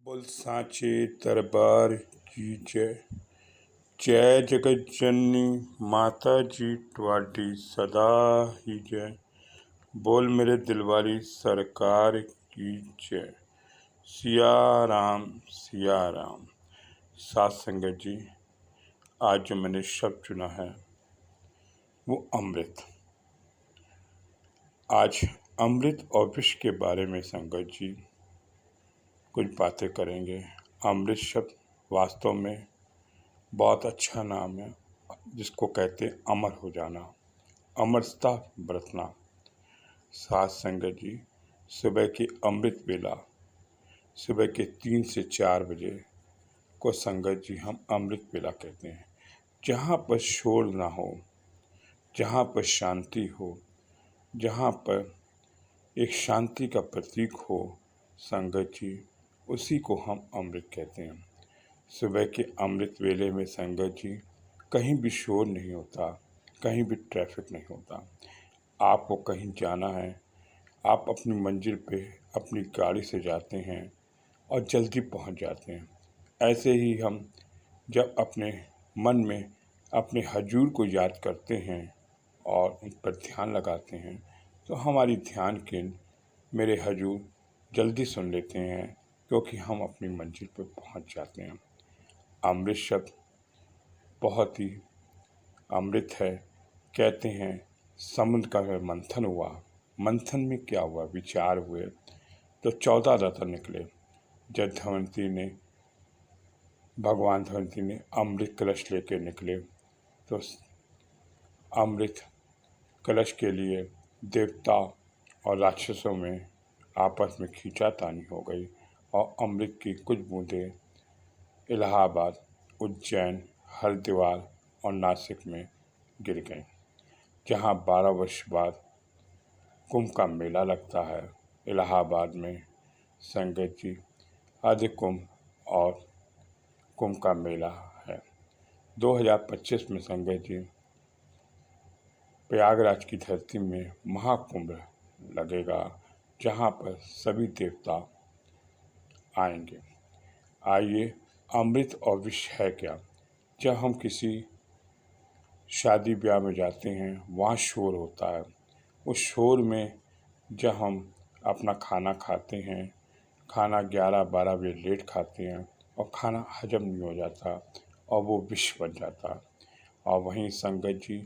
बोल सांचे दरबार की जय। जय जगत जननी माता जी ट्वाडी सदा ही जय। बोल मेरे दिलवाली सरकार की जय। सिया राम सिया राम। साथ संगत जी, आज जो मैंने शब्द चुना है वो अमृत। आज अमृत और विष के बारे में संगत जी कुछ बातें करेंगे। अमृत शब्द वास्तव में बहुत अच्छा नाम है, जिसको कहते हैं अमर हो जाना, अमरता बरतना। साथ संगत जी, सुबह की अमृत वेला, सुबह के 3 से 4 बजे को संगत जी हम अमृत वेला कहते हैं। जहाँ पर शोर ना हो, जहाँ पर शांति हो, जहाँ पर एक शांति का प्रतीक हो संगत जी, उसी को हम अमृत कहते हैं। सुबह के अमृत वेले में संगत जी कहीं भी शोर नहीं होता, कहीं भी ट्रैफिक नहीं होता। आपको कहीं जाना है, आप अपनी मंजिल पे अपनी गाड़ी से जाते हैं और जल्दी पहुंच जाते हैं। ऐसे ही हम जब अपने मन में अपने हजूर को याद करते हैं और उन पर ध्यान लगाते हैं तो हमारी ध्यान केंद्र मेरे हजूर जल्दी सुन लेते हैं, क्योंकि हम अपनी मंजिल पर पहुंच जाते हैं। अमृत शब्द बहुत ही अमृत है। कहते हैं समुद्र का मंथन हुआ, मंथन में क्या हुआ, विचार हुए तो 14 रत्न निकले। जब भगवान धमंती ने अमृत कलश लेकर निकले तो अमृत कलश के लिए देवता और राक्षसों में आपस में खींचातानी हो गई और अमृत की कुछ बूंदें इलाहाबाद, उज्जैन, हरिद्वार और नासिक में गिर गई, जहाँ 12 वर्ष बाद कुंभ का मेला लगता है इलाहाबाद में संगत जी। आदि कुंभ और कुंभ का मेला है 2025 में संगत जी। प्रयागराज की धरती में महाकुंभ लगेगा, जहाँ पर सभी देवता आएंगे। आइए, अमृत और विष है क्या। जब हम किसी शादी ब्याह में जाते हैं, वहाँ शोर होता है। उस शोर में जब हम अपना खाना खाते हैं, खाना 11-12 बजे लेट खाते हैं और खाना हजम नहीं हो जाता और वो विष बन जाता। और वहीं संगत जी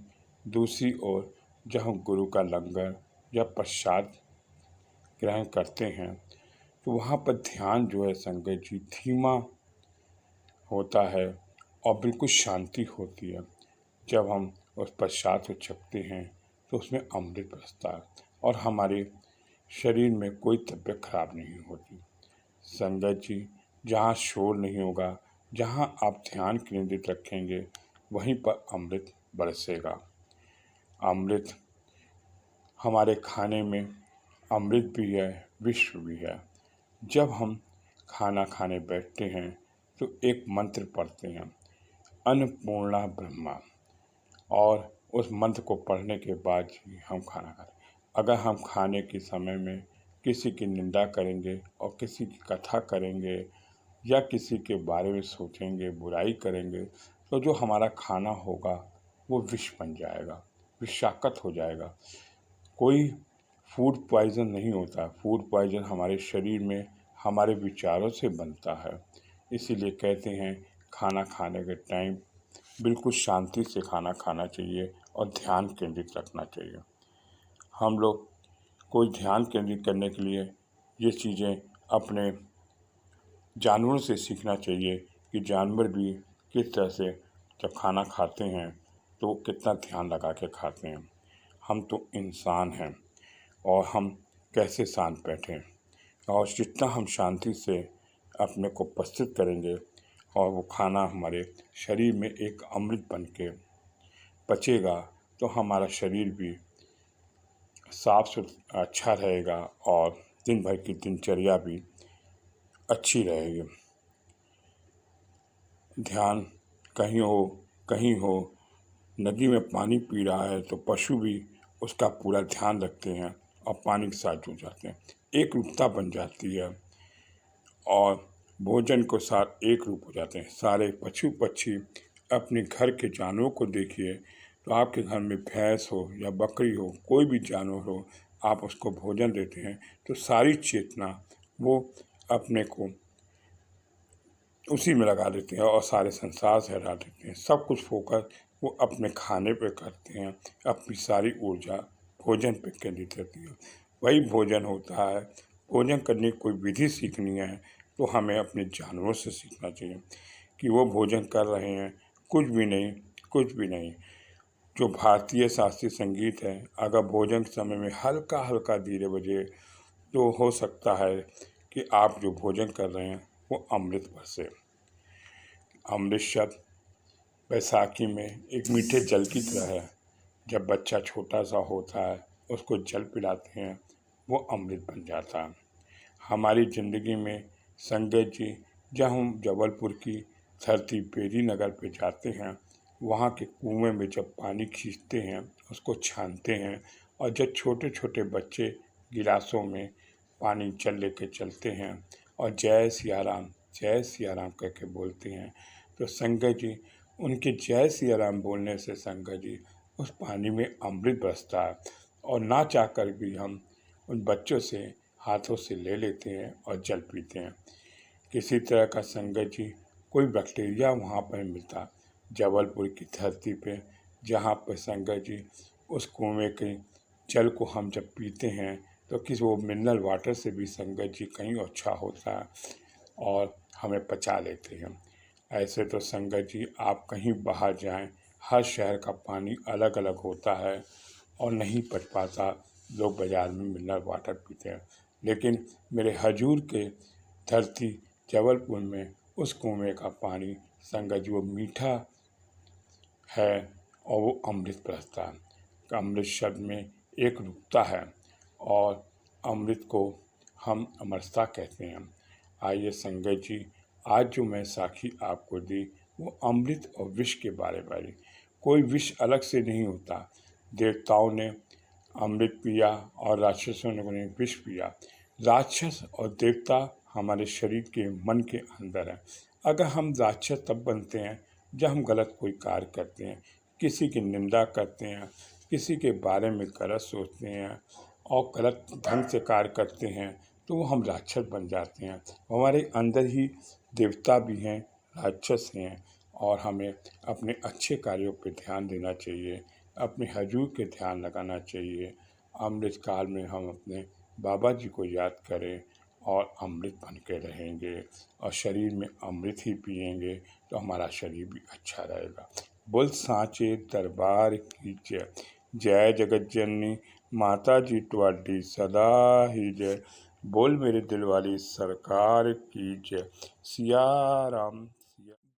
दूसरी ओर जब हम गुरु का लंगर या प्रसाद ग्रहण करते हैं तो वहाँ पर ध्यान जो है संगत जी धीमा होता है और बिल्कुल शांति होती है। जब हम उस प्रसाद को चखते हैं तो उसमें अमृत बरसता है और हमारे शरीर में कोई तबीयत खराब नहीं होती। संगत जी, जहाँ शोर नहीं होगा, जहाँ आप ध्यान केंद्रित रखेंगे, वहीं पर अमृत बरसेगा। अमृत हमारे खाने में अमृत भी है, विश्व भी है। जब हम खाना खाने बैठते हैं तो एक मंत्र पढ़ते हैं, अन्नपूर्णा ब्रह्मा, और उस मंत्र को पढ़ने के बाद ही हम खाना खाते। अगर हम खाने के समय में किसी की निंदा करेंगे और किसी की कथा करेंगे या किसी के बारे में सोचेंगे, बुराई करेंगे, तो जो हमारा खाना होगा वो विष बन जाएगा, विषाक्त हो जाएगा। कोई फूड पॉइज़न नहीं होता। फूड पॉइज़न हमारे शरीर में हमारे विचारों से बनता है। इसीलिए कहते हैं खाना खाने के टाइम बिल्कुल शांति से खाना खाना चाहिए और ध्यान केंद्रित रखना चाहिए। हम लोग को ध्यान केंद्रित करने के लिए ये चीज़ें अपने जानवरों से सीखना चाहिए कि जानवर भी किस तरह से जब खाना खाते हैं तो कितना ध्यान लगा के खाते हैं। हम तो इंसान हैं और हम कैसे शांत बैठें, और जितना हम शांति से अपने को प्रस्तुत करेंगे और वो खाना हमारे शरीर में एक अमृत बन के पचेगा तो हमारा शरीर भी साफ सुथरा अच्छा रहेगा और दिन भर की दिनचर्या भी अच्छी रहेगी। ध्यान कहीं हो, नदी में पानी पी रहा है तो पशु भी उसका पूरा ध्यान रखते हैं और पानी के साथ जुड़ जाते हैं, एक रूपता बन जाती है और भोजन को साथ एक रूप हो जाते हैं। सारे पशु पक्षी अपने घर के जानवरों को देखिए, तो आपके घर में भैंस हो या बकरी हो, कोई भी जानवर हो, आप उसको भोजन देते हैं तो सारी चेतना वो अपने को उसी में लगा देते हैं और सारे संसार से हटा देते हैं। सब कुछ फोकस वो अपने खाने पे करते हैं, अपनी सारी ऊर्जा भोजन पे केंद्रित रहती है। वही भोजन होता है। भोजन करने की कोई विधि सीखनी है तो हमें अपने जानवरों से सीखना चाहिए कि वो भोजन कर रहे हैं, कुछ भी नहीं, कुछ भी नहीं। जो भारतीय शास्त्रीय संगीत है, अगर भोजन के समय में हल्का हल्का धीरे बजे तो हो सकता है कि आप जो भोजन कर रहे हैं वो अमृत बरसे। अमृत शब्द बैसाखी में एक मीठे जल की तरह है। जब बच्चा छोटा सा होता है उसको जल पिलाते हैं, वो अमृत बन जाता है। हमारी ज़िंदगी में संगत जी, जब हम जबलपुर की धरती बेरी नगर पे जाते हैं, वहाँ के कुएं में जब पानी खींचते हैं, उसको छानते हैं और जब छोटे छोटे बच्चे गिलासों में पानी जल लेके चलते हैं और जय सिया राम करके बोलते हैं, तो संगत जी उनके जय सिया राम बोलने से संगत जी उस पानी में अमृत बरसता है और ना चाह कर भी हम उन बच्चों से हाथों से ले लेते हैं और जल पीते हैं। किसी तरह का संगत जी कोई बैक्टीरिया वहाँ पर मिलता जबलपुर की धरती पे, जहाँ पर संगत जी उस कुएं के जल को हम जब पीते हैं तो किसी वो मिनरल वाटर से भी संगत जी कहीं अच्छा होता है और हमें पचा लेते हैं। ऐसे तो संगत जी आप कहीं बाहर जाएं, हर शहर का पानी अलग अलग होता है और नहीं पच पाता, लोग बाज़ार में मिनरल वाटर पीते हैं। लेकिन मेरे हजूर के धरती जबलपुर में उस कुएं का पानी संगत जी वो मीठा है और वो अमृत बरसता है। अमृत शब्द में एक रूपता है और अमृत को हम अमरता कहते हैं। आइए संगत जी, आज जो मैं साखी आपको दी वो अमृत और विष के बारे में। कोई विष अलग से नहीं होता। देवताओं ने अमृत पिया और राक्षसों ने विष पिया। राक्षस और देवता हमारे शरीर के मन के अंदर है। अगर हम राक्षस तब बनते हैं जब हम गलत कोई कार्य करते हैं, किसी की निंदा करते हैं, किसी के बारे में गलत सोचते हैं और गलत ढंग से कार्य करते हैं, तो वो हम राक्षस बन जाते हैं। हमारे अंदर ही देवता भी हैं, राक्षस हैं और हमें अपने अच्छे कार्यों पर ध्यान देना चाहिए, अपने हजूर के ध्यान लगाना चाहिए। अमृत काल में हम अपने बाबा जी को याद करें और अमृत बन के रहेंगे और शरीर में अमृत ही पिएंगे तो हमारा शरीर भी अच्छा रहेगा। बोल सांचे दरबार की जय। जय जगत जननी माता जी तुम्हारी सदा ही जय। बोल मेरे दिल वाली सरकार की जय। सिया राम।